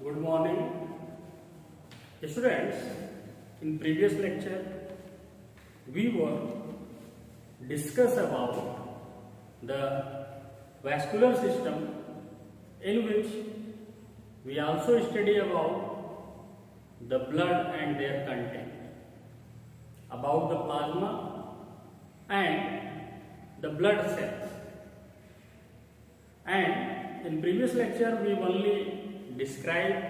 Good morning, students. In previous lecture, we were discuss about the vascular system, in which we also study about the blood and their content, about the plasma and the blood cells. And in previous lecture, we only describe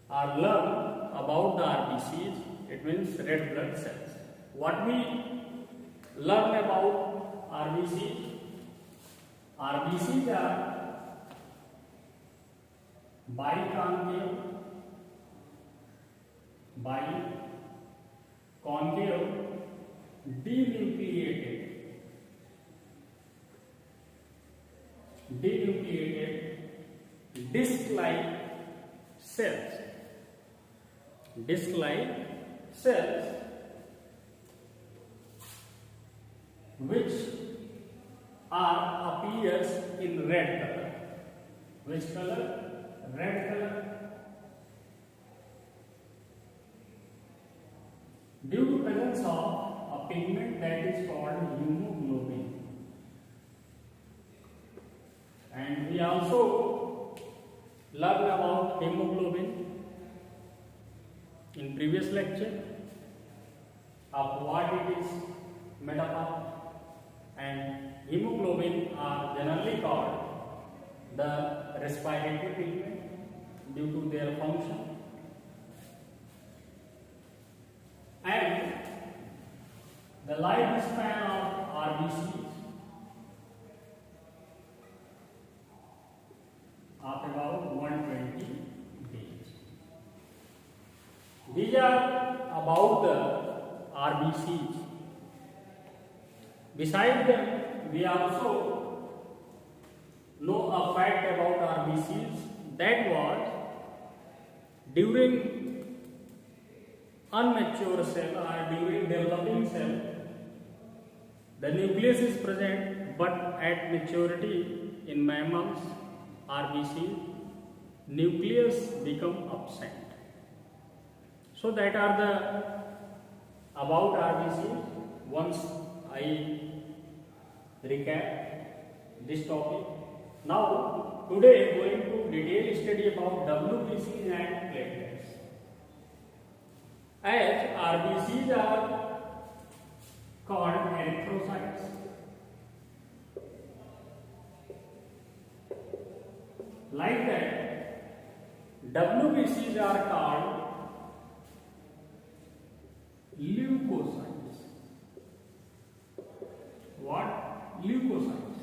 or learn about the RBCs, it means red blood cells. What we learn about RBCs? RBCs are biconcave, denucleated disc-like cells. Disc-like cells which appears in red color. Which color? Red color. Due to presence of a pigment that is called hemoglobin. And we also learn about hemoglobin in previous lecture, of what it is made up of. And hemoglobin are generally called the respiratory pigment due to their function. And the lifespan of RBCs of about 120 days. These are about the RBCs. Besides them, we also know a fact about RBCs, that was during unmature cell or during developing cell, the nucleus is present, but at maturity in mammals, RBC, nucleus become absent. So that are the about RBC. Once I recap this topic. Now today going to detail study about WBCs and platelets. As RBCs are called erythrocytes, like that, WBCs are called leukocytes. What? Leukocytes.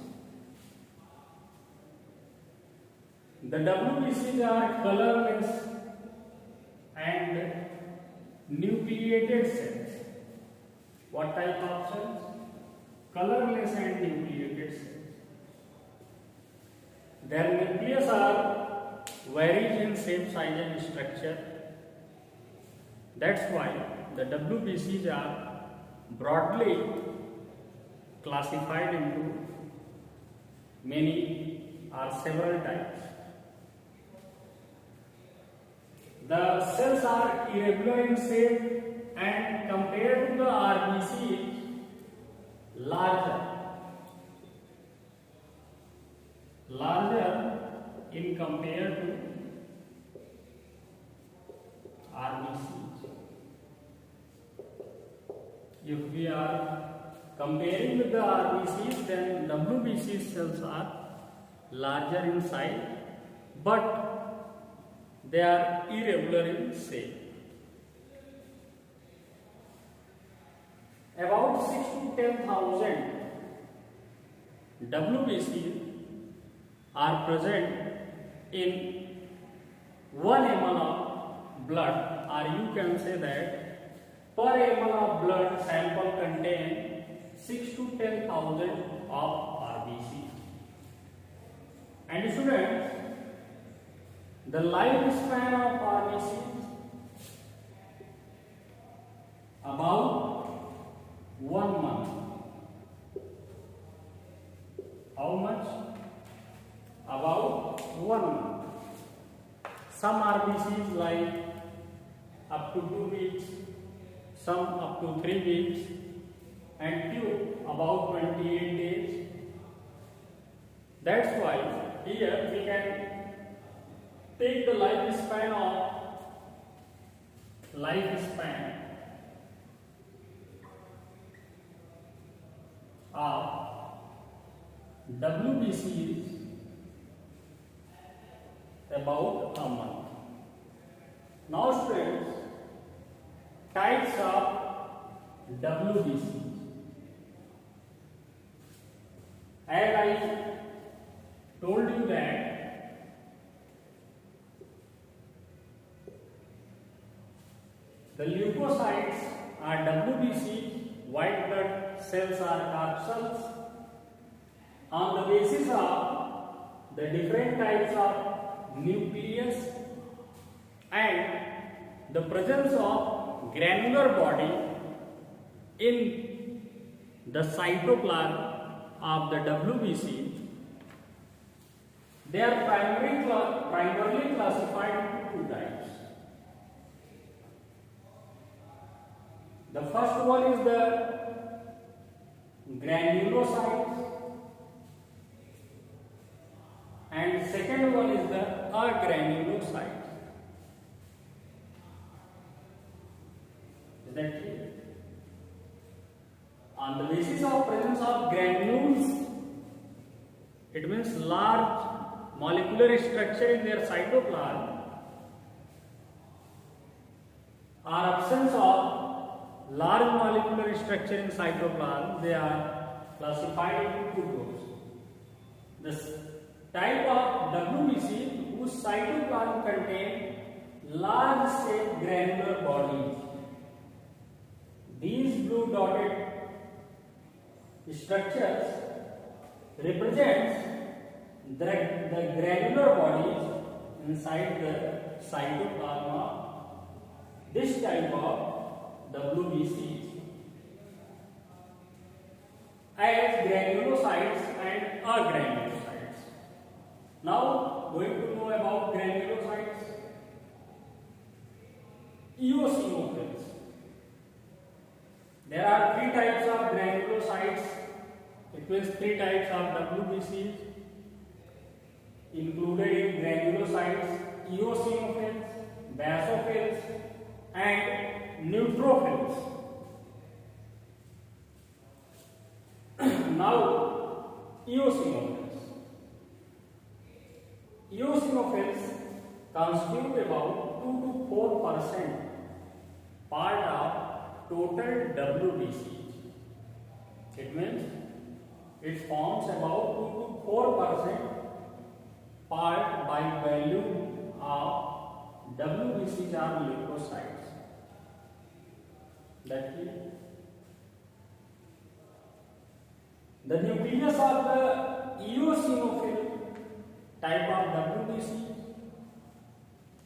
The WBCs are colorless and nucleated cells. What type of cells? Colorless and nucleated cells. Their nucleus are varies in shape, size and structure. That's why the WBCs are broadly classified into many or several types. The cells are irregular in shape and compared to the RBC, larger in compared to RBC. If we are comparing with the RBCs, then WBC cells are larger in size, but they are irregular in shape. About 6 to 10,000 WBCs are present in 1 ml of blood, or you can say that per ml of blood sample contain 6 to 10,000 of RBC. And students, the lifespan of RBC about 1 month. How much? About 1 month. some RBCs like up to 2 weeks, some up to 3 weeks, and few about 28 days. That's why here we can take the lifespan of WBCs about a month. Now students, types of WBCs. As I told you that the leukocytes are WBCs, white blood cells are corpuscles. On the basis of the different types of nucleus and the presence of granular body in the cytoplasm of the WBC, they are primarily classified into 2 types. The first one is the granulocytes and second one is the agranulocytes. Is that clear? On the basis of presence of granules, it means large molecular structure in their cytoplasm, or absence of large molecular structure in cytoplasm, they are classified into 2 groups. This type of WBC whose cytoplasm contain large shaped granular bodies. These blue dotted structures represents the granular bodies inside the cytoplasm of this type of WBCs as granulocytes and agranulocytes. Now going to know about granulocytes. Eosinophils. There are 3 types of granulocytes. It means 3 types of WBCs included in granulocytes: eosinophils, basophils, and neutrophils. Now, eosinophils. Eosinophils constitute about 2 to 4% part of total WBC. It means it forms about 2 to 4% part by value of WBCs are leukocytes. That is, the nucleus of the eosinophil type of WBC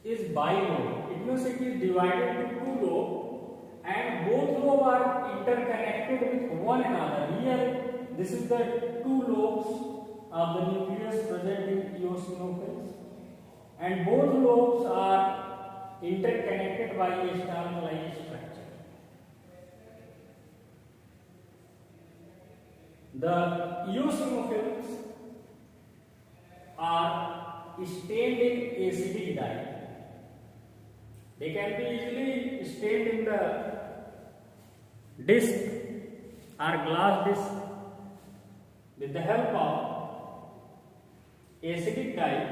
is bilobe. It means it is divided into 2 lobes and both lobes are interconnected with one another. Here, this is the 2 lobes of the nucleus present in eosinophils, and both lobes are interconnected by a star-like structure. The eosinophils are stained in acidic dye. They can be easily stained in the disc or glass disc with the help of acidic dye,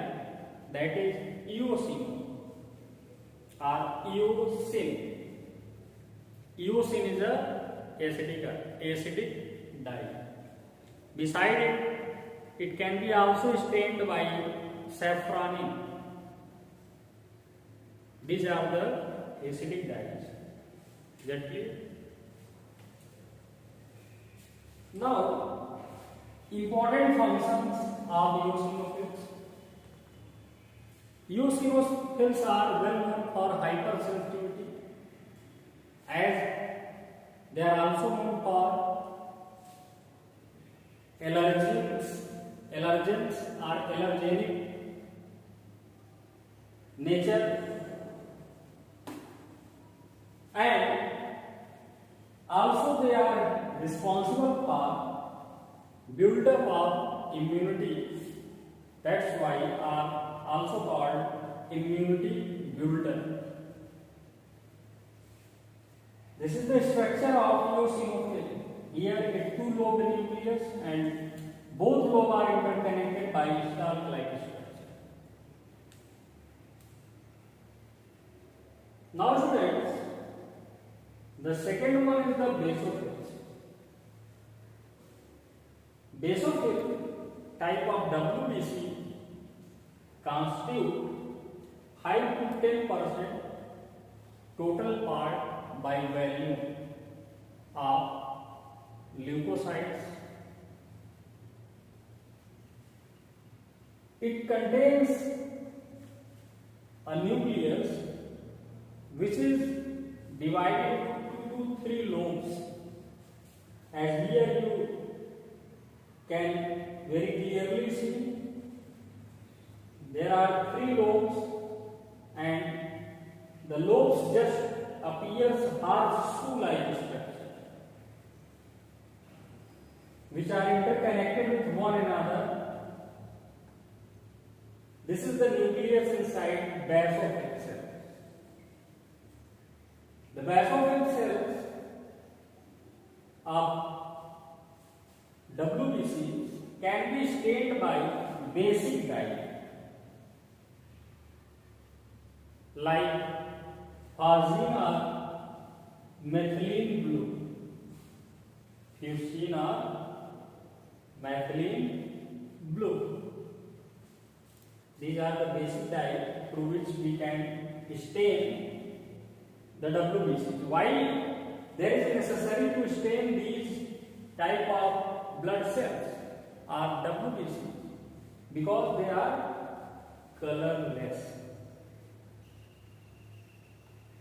that is eosin or eosin. Eosin is a acidic dye. Beside it, it can be also stained by saffronin. These are the acidic dyes. Is that clear? Now, important functions of eosinophils. Eosinophils are well known for hypersensitivity, as they are also known for allergens or allergenic nature, and also they are responsible for build-up of immunity. That's why are also called immunity builder. This is the structure of eosinophil. Here a two-lobe nucleus and both lobes are interconnected by stalk-like structure. Now students, the second one is the basophils. Basophil type of WBC constitute 5 to 10% total part by volume of leukocytes. It contains a nucleus which is divided into 2 to 3 lobes, as here you can very clearly see there are 3 lobes, and the lobes just appears horseshoe-like structure which are interconnected with one another. This is the nucleus inside basophil cells. The basophil cells of WBC can be stained by basic dye like fuchsin or methylene blue, fuchsin or methylene blue. These are the basic dye through which we can stain the WBC. Why there is necessary to stain these type of blood cells or WBC? Because they are colorless.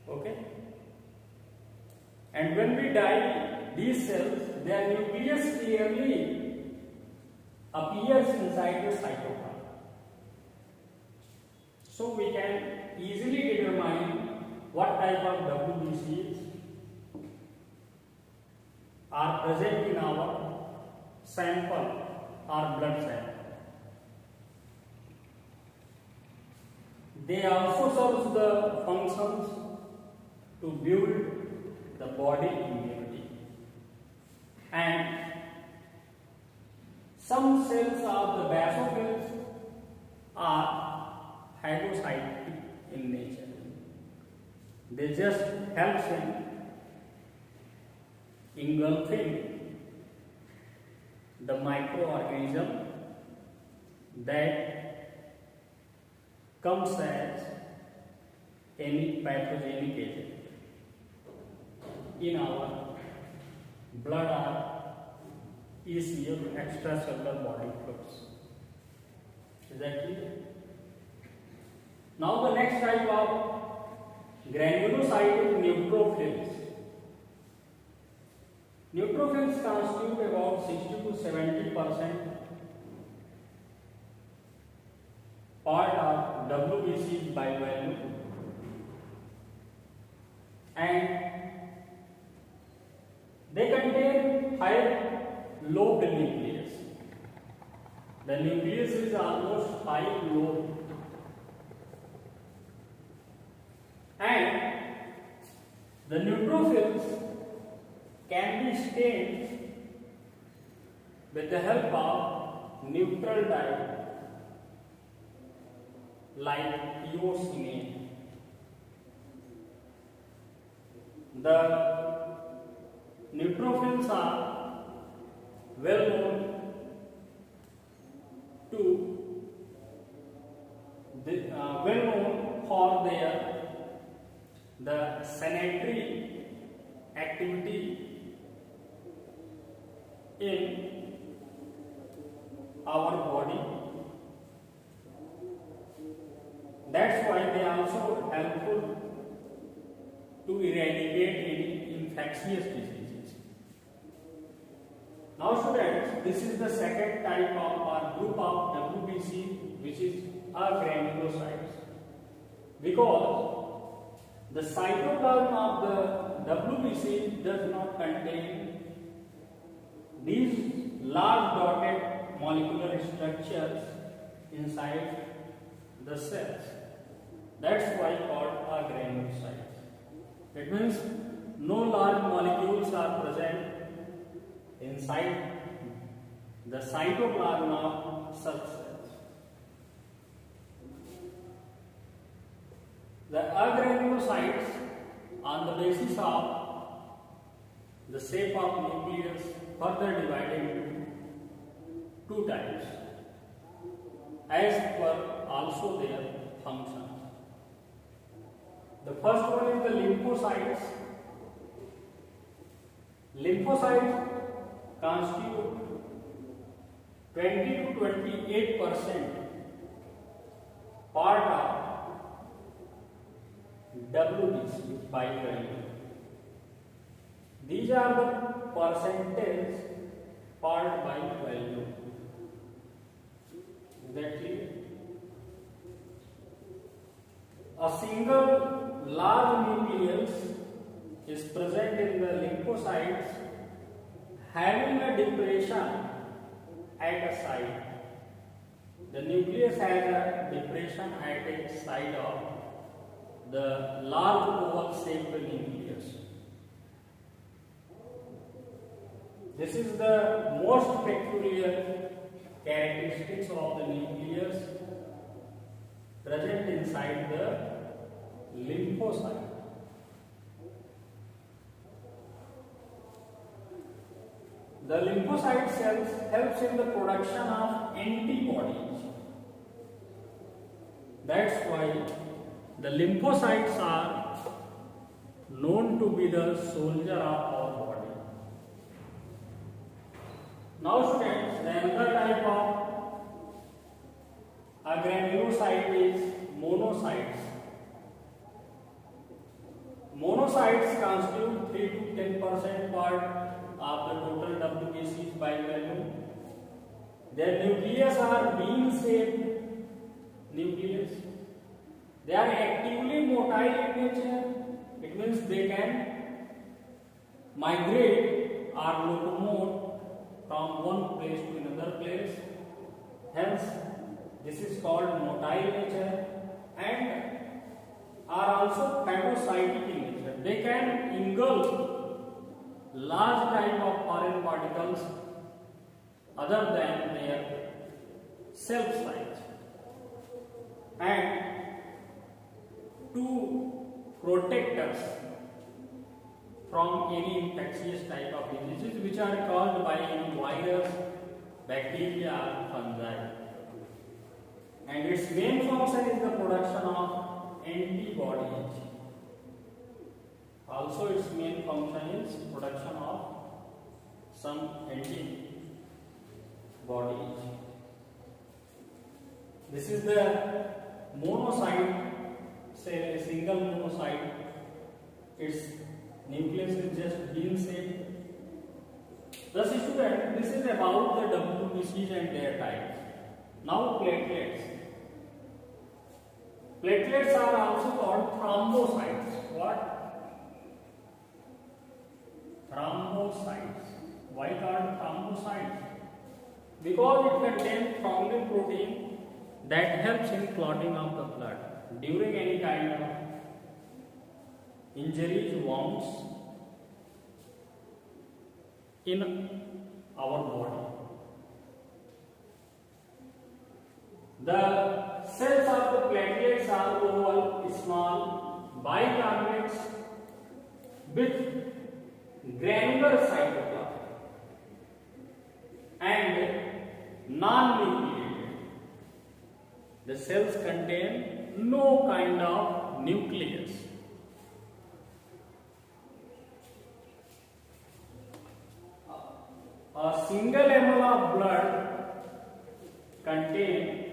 Okay? And when we dye these cells, their nucleus clearly appears inside the cytoplasm. So we can easily determine what type of WBCs are present in our sample or blood sample. They also serve the functions to build the body immunity, and some cells of the basophils are phagocytic in nature. They just help in engulfing the microorganism that comes as any pathogenic agent in our blood or ECM, extracellular body fluids. Is that clear? Now the next type of granulocyte neutrophils. Neutrophils constitute about 60 to 70% part of WBC by value, and they contain 5 lobed nucleus. The nucleus is almost 5 lobed, and the neutrophils can be stained with the help of neutral dye like eosinate. The neutrophils are well known for the sanitary activity in our body. That's why they are also helpful to eradicate any infectious diseases. Now students, this is the second type of or group of WBC, which is agranulocytes. because the cytoplasm of the WBC does not contain these large dotted molecular structures inside the cells. That's why called agranulocytes. It means no large molecules are present inside the cytoplasm of such cells. The agranulocytes, on the basis of the shape of nucleus, further divided into two types as per also their functions. The first one is the lymphocytes. Lymphocytes constitute 20 to 28% part of WBC by value. These are the percentage part by value. Is that clear? A single large nucleus is present in the lymphocytes having a depression at a site. The nucleus has a depression at a side of the large oval shaped nucleus. This is the most peculiar characteristics of the nucleus present inside the lymphocyte. The lymphocyte cells helps in the production of antibodies. That's why the lymphocytes are known to be the soldier of our body. Now students, the another type of agranulocyte is monocytes. Monocytes constitute 3 to 10% part of the total WBCs by value. Their nucleus are bean-shaped nucleus. They are actively motile in nature. It means they can migrate or locomote from one place to another place. Hence, this is called motile nature, and are also phagocytic in nature. They can engulf large type of foreign particles other than their self size, and to protect us from any infectious type of diseases which are caused by any virus, bacteria or fungi. And its main function is the production of antibodies. Also its main function is production of some antibodies. This is the monocyte, say a single monocyte. Its nucleus is just bean shaped. Thus student, this is about the WBCs and their types. Now platelets. Platelets are also called thrombocytes. What? Thrombocytes. Why called thrombocytes? Because it contains thrombin protein that helps in clotting of the blood during any kind of injuries, wounds in our body. The cells of the platelets are oval, small, bicarbonates with granular cytoplasm and non-nucleated. The cells contain no kind of nucleus. A single ml of blood contains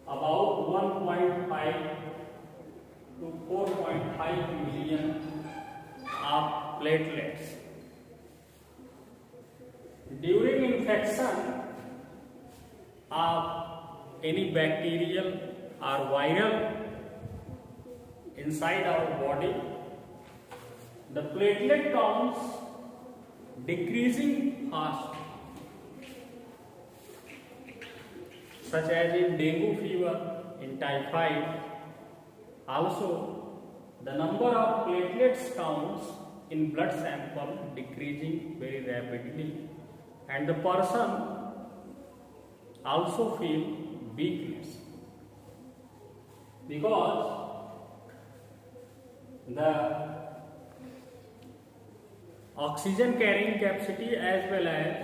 about 1.5 to 4.5 million of platelets. During infection of any bacterial or viral inside our body, the platelet counts decreasing fast, such as in dengue fever, in typhoid. Also, the number of platelets counts in blood sample decreasing very rapidly, and the person also feel weakness because the oxygen carrying capacity as well as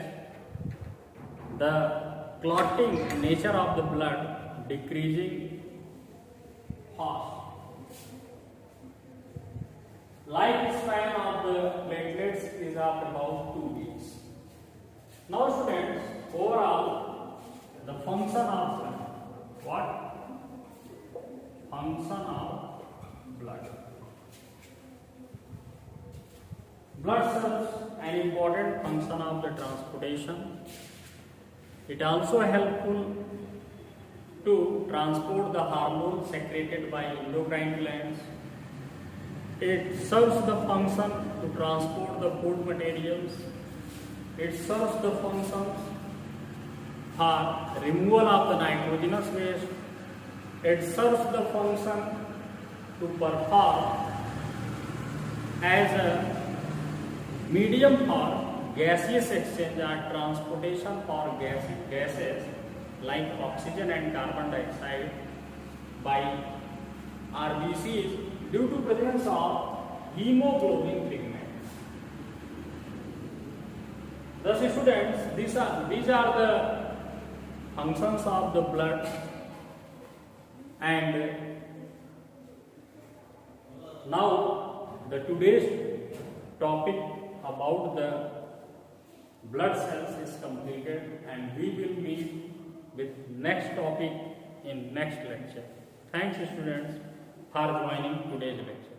the clotting nature of the blood decreasing fast. Lifespan of the platelets is of about 2 weeks. Now students, overall the function of blood. What? Function of blood. Blood serves an important function of the transportation. It also helpful to transport the hormones secreted by endocrine glands. It serves the function to transport the food materials. It serves the functions for removal of the nitrogenous waste. It serves the function to perform as a medium for gaseous exchange or transportation for gases like oxygen and carbon dioxide by RBCs due to presence of hemoglobin pigment. Thus, students, these are the functions of the blood, and now the today's topic about the blood cells is completed, and we will meet with next topic in next lecture. Thanks students for joining today's lecture.